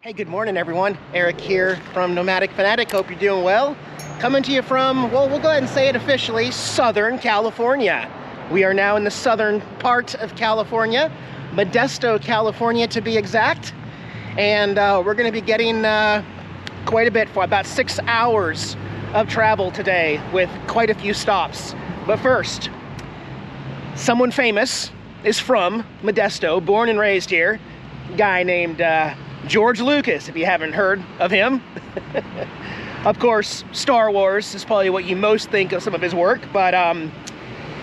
Hey, good morning everyone. Eric here from Nomadic Fanatic. Hope you're doing well. Coming to you from, well, we'll go ahead and say it officially, Southern California. We are now in the southern part of California, Modesto, California to be exact. And we're gonna be getting quite a bit for about 6 hours of travel today with quite a few stops. But first, someone famous is from Modesto, born and raised here. A guy named George Lucas, if you haven't heard of him. Of course, Star Wars is probably what you most think of some of his work, but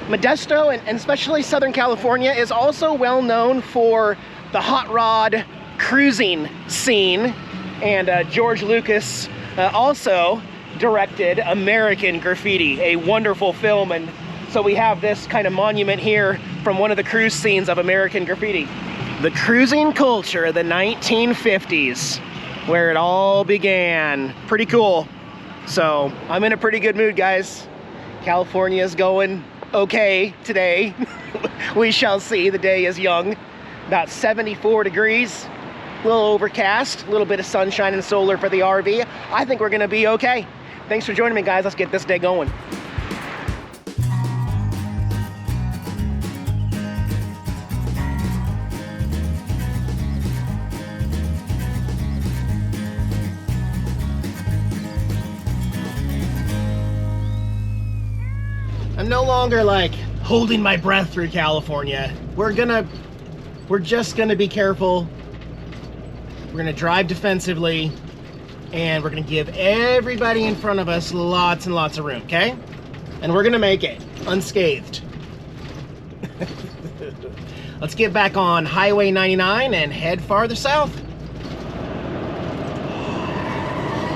Modesto, and especially Southern California, is also well known for the hot rod cruising scene. And George Lucas also directed American Graffiti, a wonderful film. And so we have this kind of monument here from one of the cruise scenes of American Graffiti. The cruising culture of the 1950s, where it all began. Pretty cool. So I'm in a pretty good mood, guys. California's going okay today. We shall see. The day is young. About 74 degrees, a little overcast, a little bit of sunshine and solar for the RV. I think we're gonna be okay. Thanks for joining me, guys. Let's get this day going. I'm no longer like holding my breath through California. We're just gonna be careful. We're gonna drive defensively, and we're gonna give everybody in front of us lots and lots of room, okay? And we're gonna make it unscathed. Let's get back on Highway 99 and head farther south.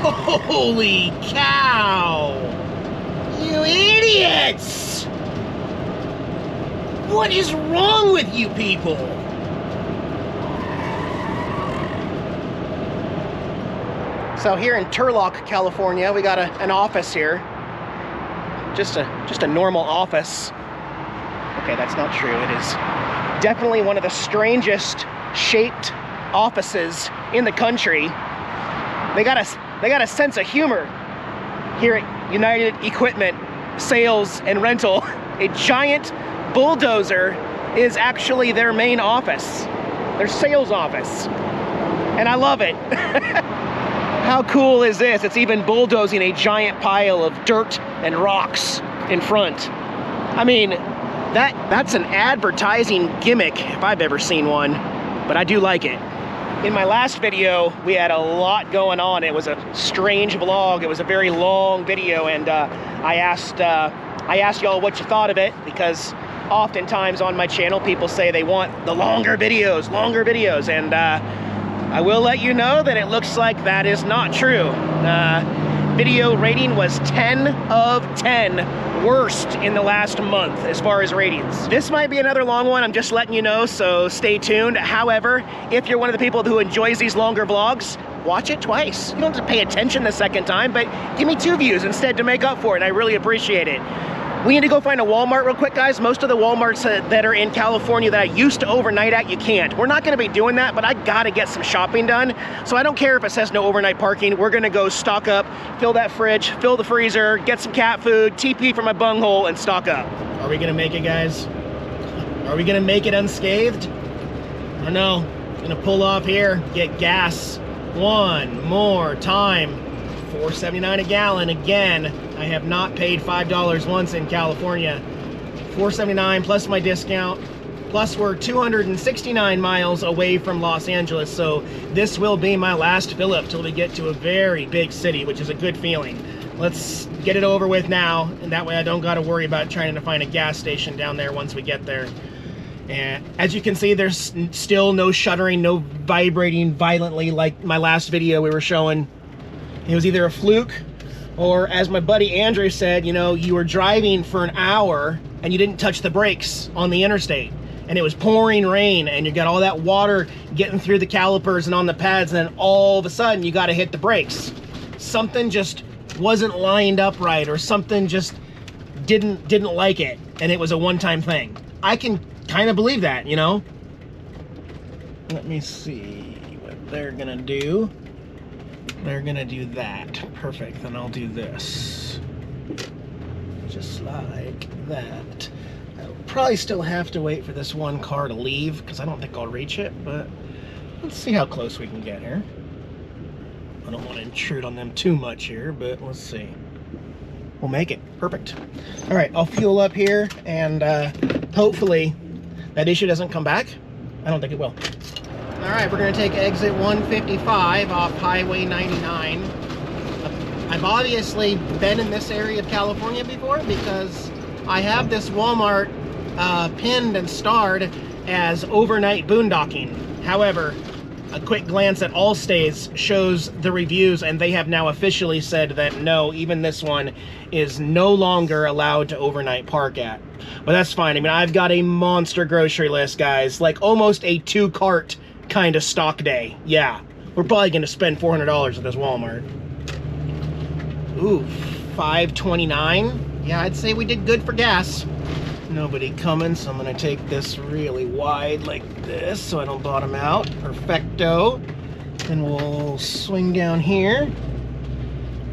Holy cow! You idiots! What is wrong with you people? So here in Turlock, California, we got an office here. Just a normal office. Okay, that's not true. It is definitely one of the strangest shaped offices in the country. They got a sense of humor here at United Equipment Sales and Rental. A giant bulldozer is actually their main office, their sales office, and I love it. How cool is this? It's even bulldozing a giant pile of dirt and rocks in front. I mean, that's an advertising gimmick if I've ever seen one, but I do like it. In my last video, we had a lot going on. It was a strange vlog. It was a very long video, and I asked y'all what you thought of it, because oftentimes on my channel, people say they want the longer videos, and I will let you know that it looks like that is not true. Video rating was 10 of 10, worst in the last month as far as ratings. This might be another long one, I'm just letting you know, so stay tuned. However, if you're one of the people who enjoys these longer vlogs, watch it twice. You don't have to pay attention the second time, but give me 2 views instead to make up for it, and I really appreciate it. We need to go find a Walmart real quick, guys. Most of the Walmarts that are in California that I used to overnight at, you can't. We're not gonna be doing that, but I gotta get some shopping done. So I don't care if it says no overnight parking. We're gonna go stock up, fill that fridge, fill the freezer, get some cat food, TP for my bunghole, and stock up. Are we gonna make it, guys? Are we gonna make it unscathed? I don't know. Gonna pull off here, get gas one more time. $4.79 a gallon again. I have not paid $5 once in California. $4.79 plus my discount. Plus we're 269 miles away from Los Angeles, so this will be my last fill up till we get to a very big city, which is a good feeling. Let's get it over with now, and that way I don't gotta worry about trying to find a gas station down there once we get there. And as you can see, there's still no shuddering, no vibrating violently like my last video we were showing. It was either a fluke, or as my buddy Andrew said, you know, you were driving for an hour and you didn't touch the brakes on the interstate, and it was pouring rain, and you got all that water getting through the calipers and on the pads, and then all of a sudden you got to hit the brakes. Something just wasn't lined up right, or something just didn't like it, and it was a one-time thing. I can kind of believe that, you know. Let me see. they're gonna do. They're gonna do that. Perfect, then I'll do this. Just like that. I'll probably still have to wait for this one car to leave, because I don't think I'll reach it, but let's see how close we can get here. I don't want to intrude on them too much here, but let's see. We'll make it. Perfect. All right, I'll fuel up here, and hopefully that issue doesn't come back. I don't think it will. All right, we're going to take exit 155 off Highway 99. I've obviously been in this area of California before because I have this Walmart pinned and starred as overnight boondocking. However, a quick glance at Allstays shows the reviews, and they have now officially said that no, even this one is no longer allowed to overnight park at. But that's fine. I mean, I've got a monster grocery list, guys, like almost a 2-cart kind of stock day. Yeah, we're probably going to spend $400 at this Walmart. Ooh, $5.29. Yeah, I'd say we did good for gas. Nobody coming, so I'm gonna take this really wide like this so I don't bottom out. Perfecto. Then we'll swing down here.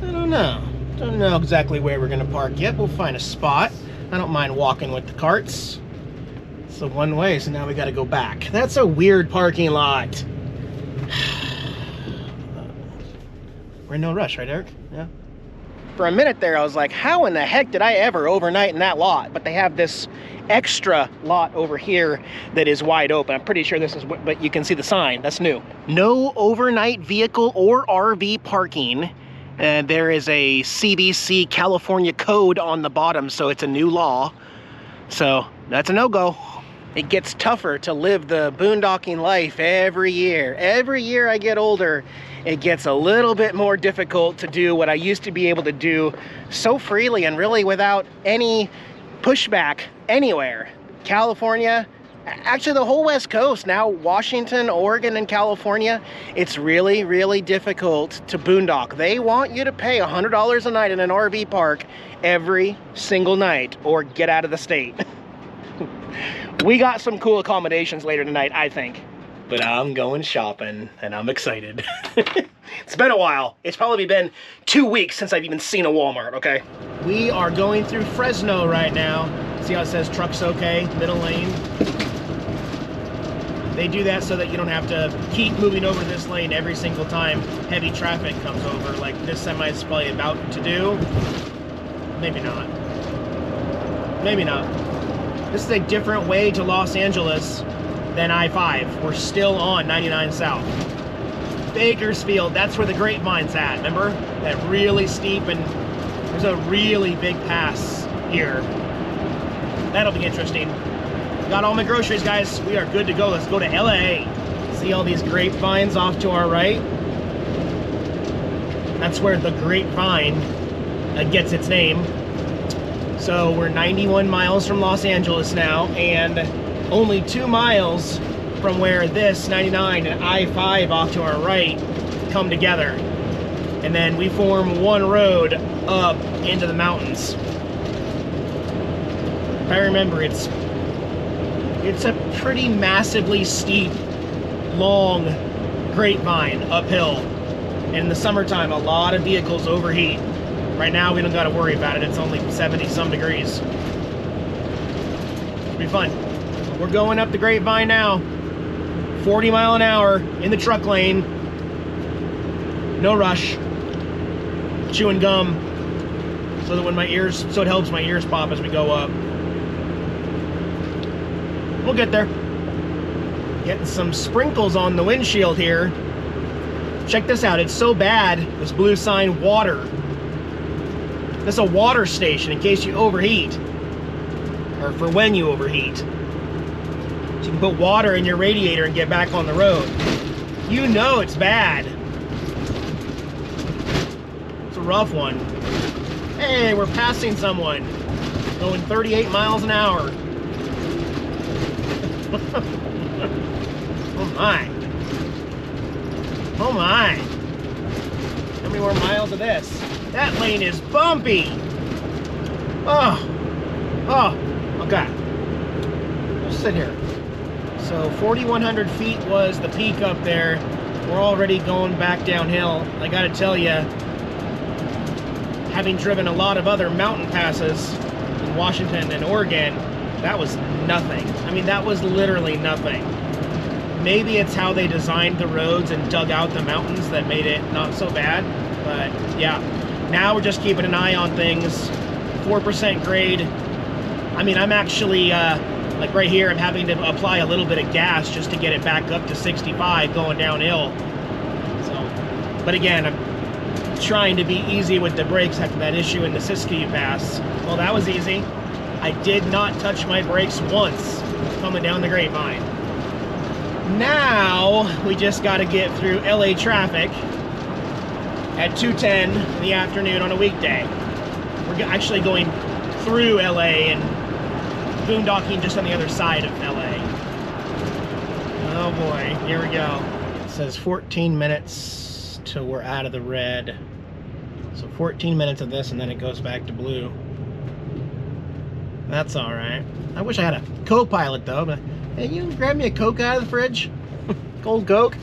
I don't know exactly where we're gonna park yet. We'll find a spot. I don't mind walking with the carts. It's the one way, so now we gotta go back. That's a weird parking lot. We're in no rush, right, Eric? Yeah. For a minute there, I was like, how in the heck did I ever overnight in that lot? But they have this extra lot over here that is wide open. I'm pretty sure this is, but you can see the sign. That's new. No overnight vehicle or RV parking. There is a CBC California code on the bottom, so it's a new law. So that's a no-go. It gets tougher to live the boondocking life every year. Every year I get older, it gets a little bit more difficult to do what I used to be able to do so freely and really without any pushback anywhere. California, actually the whole West Coast, now Washington, Oregon, and California, it's really, really difficult to boondock. They want you to pay $100 a night in an RV park every single night or get out of the state. We got some cool accommodations later tonight, I think. But I'm going shopping, and I'm excited. It's been a while. It's probably been 2 weeks since I've even seen a Walmart, okay? We are going through Fresno right now. See how it says trucks okay, middle lane? They do that so that you don't have to keep moving over this lane every single time heavy traffic comes over, like this semi is probably about to do. Maybe not. Maybe not. This is a different way to Los Angeles than I-5. We're still on 99 South. Bakersfield, that's where the Grapevine's at, remember? That really steep, and there's a really big pass here. That'll be interesting. Got all my groceries, guys. We are good to go. Let's go to LA. See all these grapevines off to our right? That's where the Grapevine gets its name. So we're 91 miles from Los Angeles now, and only 2 miles from where this 99 and I-5 off to our right come together. And then we form one road up into the mountains. If I remember, it's a pretty massively steep, long grapevine uphill. And in the summertime, a lot of vehicles overheat. Right now, we don't got to worry about it. It's only 70-some degrees. It'll be fun. We're going up the Grapevine now. 40 mile an hour in the truck lane. No rush. Chewing gum so that when my ears, so it helps my ears pop as we go up. We'll get there. Getting some sprinkles on the windshield here. Check this out. It's so bad. This blue sign, water. This is a water station in case you overheat, or for when you overheat. So you can put water in your radiator and get back on the road. You know it's bad. It's a rough one. Hey, we're passing someone. Going 38 miles an hour. Oh my. Oh my. How many more miles of this? That lane is bumpy. Oh, okay. We'll sit here. So 4,100 feet was the peak up there. we're already going back downhill. I gotta tell you, having driven a lot of other mountain passes in Washington and Oregon, that was nothing. I mean, that was literally nothing. Maybe it's how they designed the roads and dug out the mountains that made it not so bad, but yeah. Now we're just keeping an eye on things. 4% grade. I mean, I'm actually, like right here, I'm having to apply a little bit of gas just to get it back up to 65 going downhill. So, but again, I'm trying to be easy with the brakes after that issue in the Siskiyou Pass. Well, that was easy. I did not touch my brakes once coming down the Grapevine. Now, we just got to get through LA traffic at 2:10 in the afternoon on a weekday. We're actually going through LA and boondocking just on the other side of LA. Oh boy, here we go. It says 14 minutes till we're out of the red. So 14 minutes of this and then it goes back to blue. That's all right. I wish I had a co-pilot though, but hey, you can grab me a Coke out of the fridge? Cold Coke?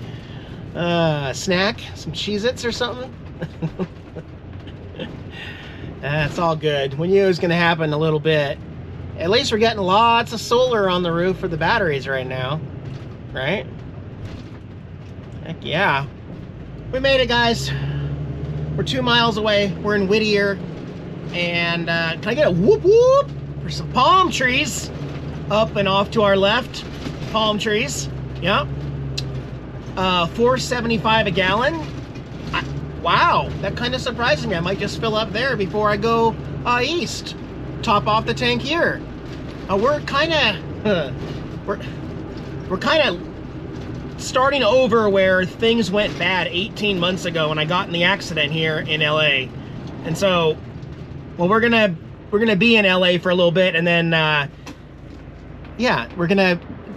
Snack? Some Cheez-Its or something? That's all good. We knew it was going to happen in a little bit. At least we're getting lots of solar on the roof for the batteries right now. Right? Heck yeah. We made it, guys. We're 2 miles away. We're in Whittier. And can I get a whoop whoop for some palm trees? Up and off to our left. Palm trees. Yep. $4.75 a gallon. Wow, that kind of surprises me. I might just fill up there before I go east. Top off the tank here. We're kind of we're kind of starting over where things went bad 18 months ago when I got in the accident here in LA. And so, well, we're gonna be in LA for a little bit, and then yeah,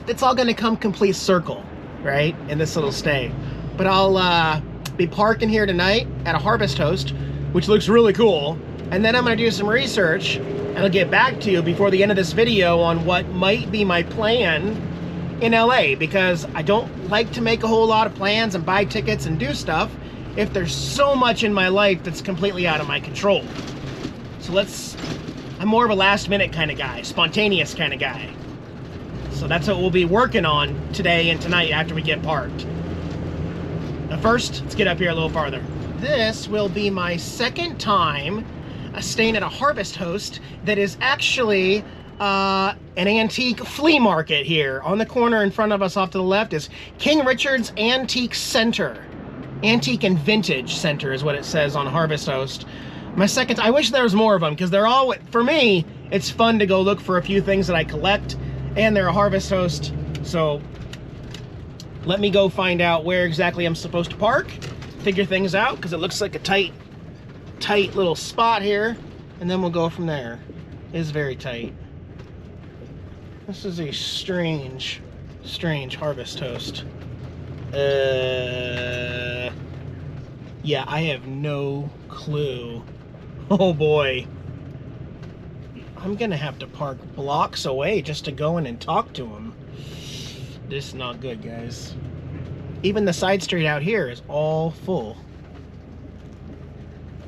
it's all gonna come complete circle, right, in this little stay. But I'll be parking here tonight at a Harvest Host, which looks really cool, and then I'm gonna do some research and I'll get back to you before the end of this video on what might be my plan in LA, because I don't like to make a whole lot of plans and buy tickets and do stuff if there's so much in my life that's completely out of my control. So I'm more of a last minute kind of guy, spontaneous kind of guy. So that's what we'll be working on today and tonight after we get parked. Now first, let's get up here a little farther. This will be my second time staying at a Harvest Host that is actually an antique flea market here. On the corner in front of us off to the left is King Richard's Antique Center. Antique and Vintage Center is what it says on Harvest Host. My second, I wish there was more of them, because they're all, for me, it's fun to go look for a few things that I collect, and they're a Harvest Host. So let me go find out where exactly I'm supposed to park, figure things out, because it looks like a tight little spot here, and then we'll go from there. It is very tight. This is a strange Harvest Host. Yeah, I have no clue. Oh boy. I'm gonna have to park blocks away just to go in and talk to him. This is not good, guys. Even the side street out here is all full.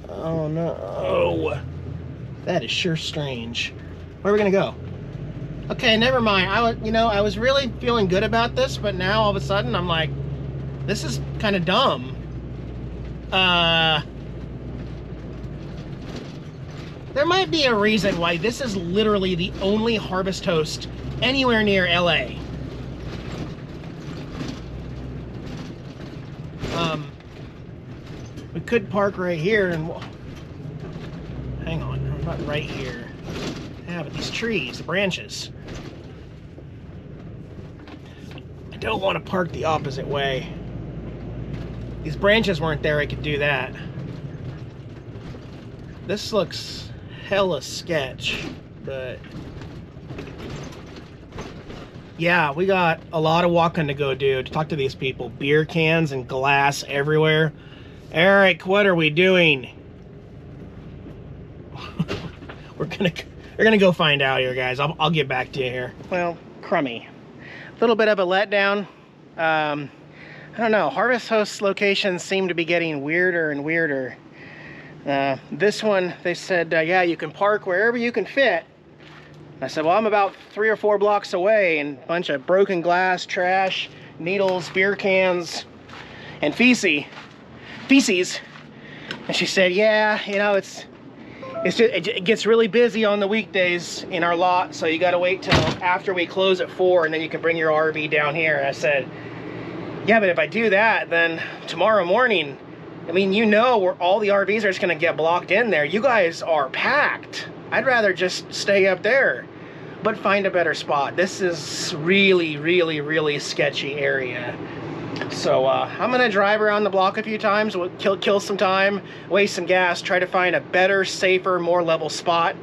Oh no. That is sure strange. Where are we gonna go? Okay, never mind. I was really feeling good about this, but now all of a sudden I'm like, this is kind of dumb. There might be a reason why this is literally the only Harvest Host anywhere near LA. We could park right here and hang on, not right here. Yeah, but these trees, the branches. I don't want to park the opposite way. These branches weren't there, I could do that. This looks hella sketch, but yeah, we got a lot of walking to go do to talk to these people. Beer cans and glass everywhere. Eric, what are we doing? We're gonna go find out here, guys. I'll get back to you here. Well, crummy. A little bit of a letdown. I don't know, Harvest Host locations seem to be getting weirder and weirder. This one, they said, yeah, you can park wherever you can fit. I said, well, I'm about 3 or 4 blocks away, and a bunch of broken glass, trash, needles, beer cans, and feces. And she said, yeah, you know, it gets really busy on the weekdays in our lot, so you gotta wait till after we close at 4, and then you can bring your RV down here. And I said, yeah, but if I do that, then tomorrow morning, I mean, you know, where all the RVs are just gonna get blocked in there. You guys are packed. I'd rather just stay up there, but find a better spot. This is really, really, really sketchy area. So I'm gonna drive around the block a few times, we'll kill some time, waste some gas, try to find a better, safer, more level spot,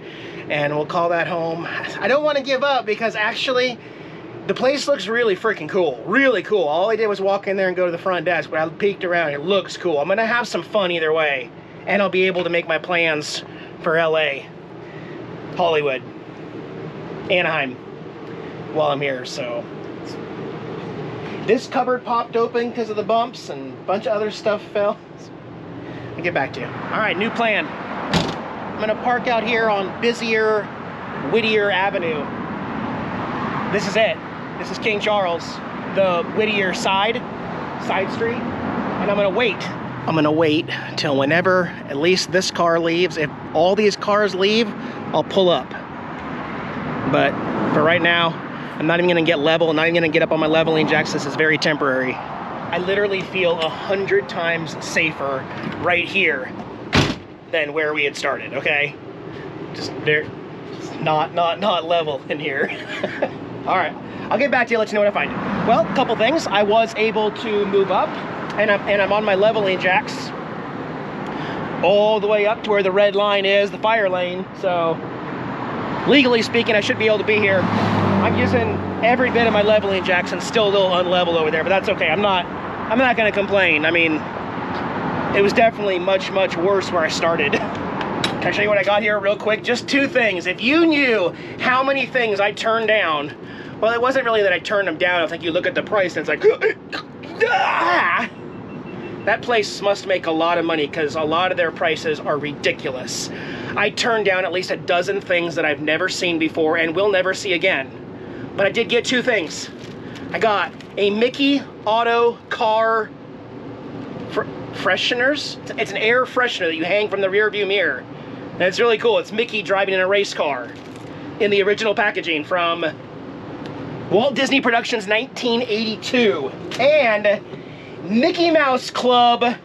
and we'll call that home. I don't want to give up because actually the place looks really freaking cool, really cool. All I did was walk in there and go to the front desk, but I peeked around. It looks cool. I'm gonna have some fun either way, and I'll be able to make my plans for LA, Hollywood, Anaheim while I'm here. So this cupboard popped open because of the bumps, and a bunch of other stuff fell. I'll get back to you. All right, new plan. I'm gonna park out here on busier Whittier Avenue. This is it. This is King Charles, the Whittier side street, and I'm gonna wait. I'm gonna wait till whenever at least this car leaves. If all these cars leave, I'll pull up. But for right now, I'm not even gonna get level, not even gonna get up on my leveling jacks. This is very temporary. I literally feel 100 times safer right here than where we had started, okay? Just there, not level in here. All right, I'll get back to you, let you know what I find. Well, a couple things. I was able to move up, and I'm on my leveling jacks all the way up to where the red line is, the fire lane. So legally speaking, I should be able to be here. I'm using every bit of my leveling jacks and still a little unlevel over there, but that's okay. I'm not gonna complain. I mean, it was definitely much worse where I started. Can I show you what I got here real quick? Just 2 things. If you knew how many things I turned down, well, it wasn't really that I turned them down. I think you look at the price and it's like, ah! That place must make a lot of money because a lot of their prices are ridiculous. I turned down at least a dozen things that I've never seen before and will never see again. But I did get 2 things. I got a Mickey Auto car fresheners. It's an air freshener that you hang from the rear view mirror. And it's really cool. It's Mickey driving in a race car in the original packaging from Walt Disney Productions 1982. And Mickey Mouse Club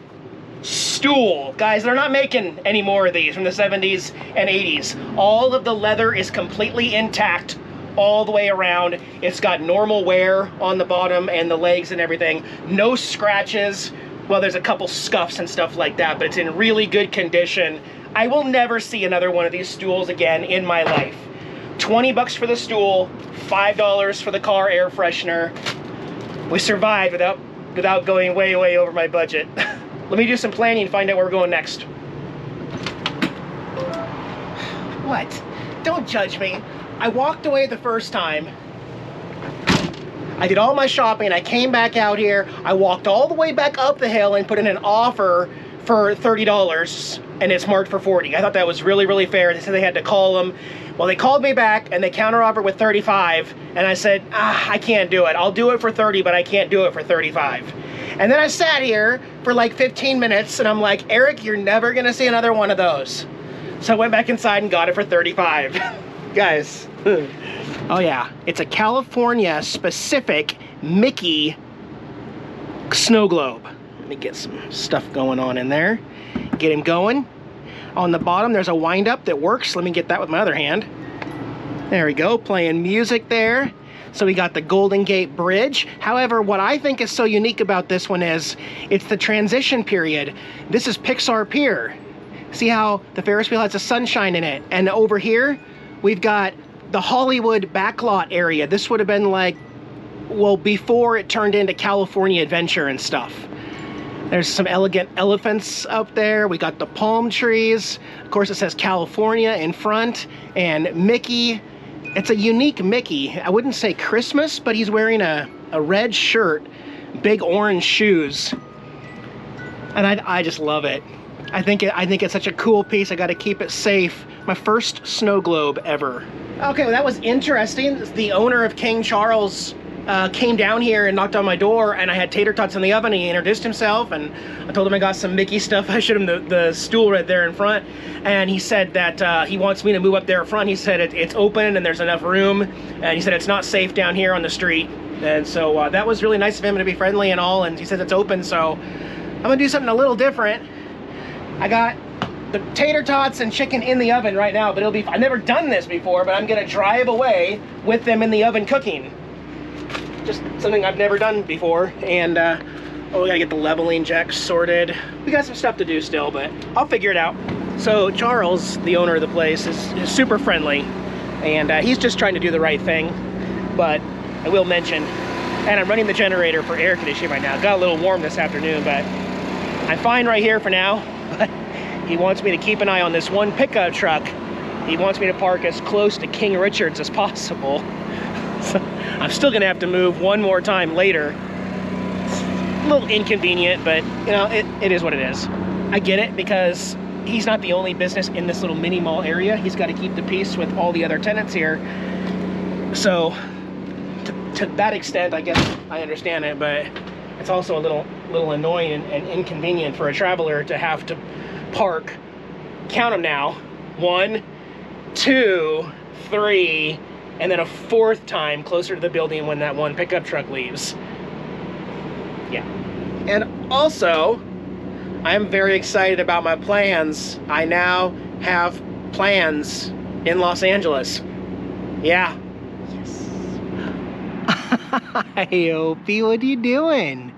stool. Guys, they're not making any more of these from the 70s and 80s. All of the leather is completely intact all the way around. It's got normal wear on the bottom and the legs and everything. No scratches. Well, there's a couple scuffs and stuff like that, but it's in really good condition. I will never see another one of these stools again in my life. 20 bucks for the stool, $5 for the car air freshener. We survived without going way over my budget. Let me do some planning and find out where we're going next. What? Don't judge me. I walked away the first time. I did all my shopping, I came back out here, I walked all the way back up the hill and put in an offer for $30, and it's marked for $40. I thought that was really fair. They said they had to call them. Well, they called me back and they counter-offered with $35, and I said, I can't do it. I'll do it for $30, but I can't do it for $35. And then I sat here for like 15 minutes, and I'm like, Eric, you're never gonna see another one of those. So I went back inside and got it for $35. Guys. Oh yeah, it's a California specific Mickey snow globe. Let me get some stuff going on in there. Get him going. On the bottom there's a wind up that works. Let me get that with my other hand. There we go, playing music there. So we got the Golden Gate Bridge. However, what I think is so unique about this one is it's the transition period. This is Pixar Pier. See how the Ferris wheel has the sunshine in it? And over here, we've got the Hollywood backlot area. This would have been like, well, before it turned into California Adventure and stuff. There's some elegant elephants up there. We got the palm trees. Of course, it says California in front, and Mickey. It's a unique Mickey. I wouldn't say Christmas, but he's wearing a red shirt, big orange shoes. And I just love it. I think it's such a cool piece. I got to keep it safe. My first snow globe ever. Okay, well, that was interesting. The owner of King Charles came down here and knocked on my door, and I had tater tots in the oven, and he introduced himself, and I told him I got some Mickey stuff. I showed him the stool right there in front, and he said that he wants me to move up there front. He said it's open and there's enough room, and he said it's not safe down here on the street. And so that was really nice of him to be friendly and all, and he said it's open, so I'm gonna do something a little different. I got the tater tots and chicken in the oven right now, but it'll be, I've never done this before, but I'm gonna drive away with them in the oven cooking. Just something I've never done before. And oh, we gotta get the leveling jacks sorted. We got some stuff to do still, but I'll figure it out. So Charles, the owner of the place, is super friendly, and he's just trying to do the right thing. But I will mention, and I'm running the generator for air conditioning right now. It got a little warm this afternoon, but I'm fine right here for now. But he wants me to keep an eye on this one pickup truck. He wants me to park as close to King Richard's as possible. So I'm still gonna have to move one more time later. It's a little inconvenient, but you know, it is what it is. I get it, because he's not the only business in this little mini mall area. He's got to keep the peace with all the other tenants here. So to that extent, I guess I understand it, but it's also a little annoying and inconvenient for a traveler to have to park, count them now, 1, 2, 3, and then a 4th time closer to the building when that one pickup truck leaves. Yeah. And also, I'm very excited about my plans. I now have plans in Los Angeles. Yeah. Yes. Hey, Opie, what are you doing?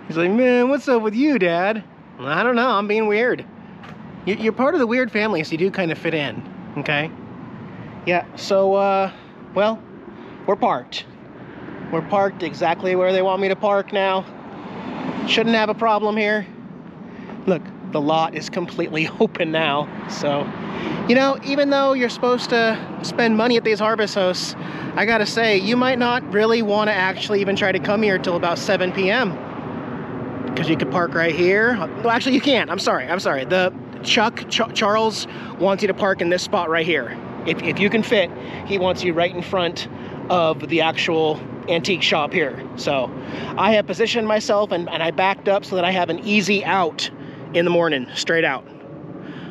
He's like, man, what's up with you, Dad? Well, I don't know, I'm being weird. You're part of the weird family, so you do kind of fit in, okay? Yeah, so, well, we're parked. We're parked exactly where they want me to park now. Shouldn't have a problem here. Look, the lot is completely open now. So, you know, even though you're supposed to spend money at these harvest hosts, I gotta say, you might not really want to actually even try to come here till about 7 p.m. Because you could park right here. Well, actually, you can't. I'm sorry. The Charles wants you to park in this spot right here. If you can fit, he wants you right in front of the actual antique shop here. So I have positioned myself and I backed up so that I have an easy out in the morning, straight out.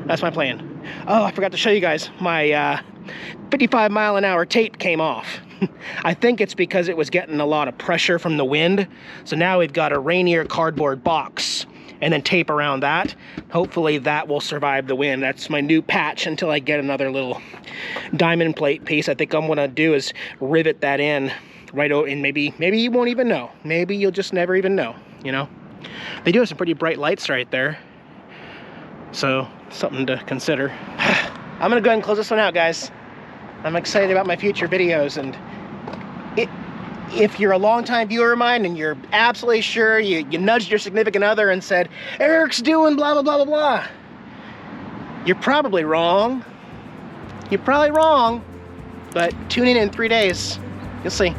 That's my plan. Oh, I forgot to show you guys. My 55-mile-an-hour tape came off. I think it's because it was getting a lot of pressure from the wind. So now we've got a Rainier cardboard box and then tape around that. Hopefully that will survive the wind. That's my new patch until I get another little diamond plate piece. I think I'm gonna do is rivet that in right over, and maybe you won't even know. Maybe you'll just never even know, you know? They do have some pretty bright lights right there. So, something to consider. I'm gonna go ahead and close this one out, guys. I'm excited about my future videos, and if you're a longtime viewer of mine and you're absolutely sure, you nudged your significant other and said, Eric's doing blah, blah, blah, blah, blah. You're probably wrong. You're probably wrong, but tune in 3 days. You'll see.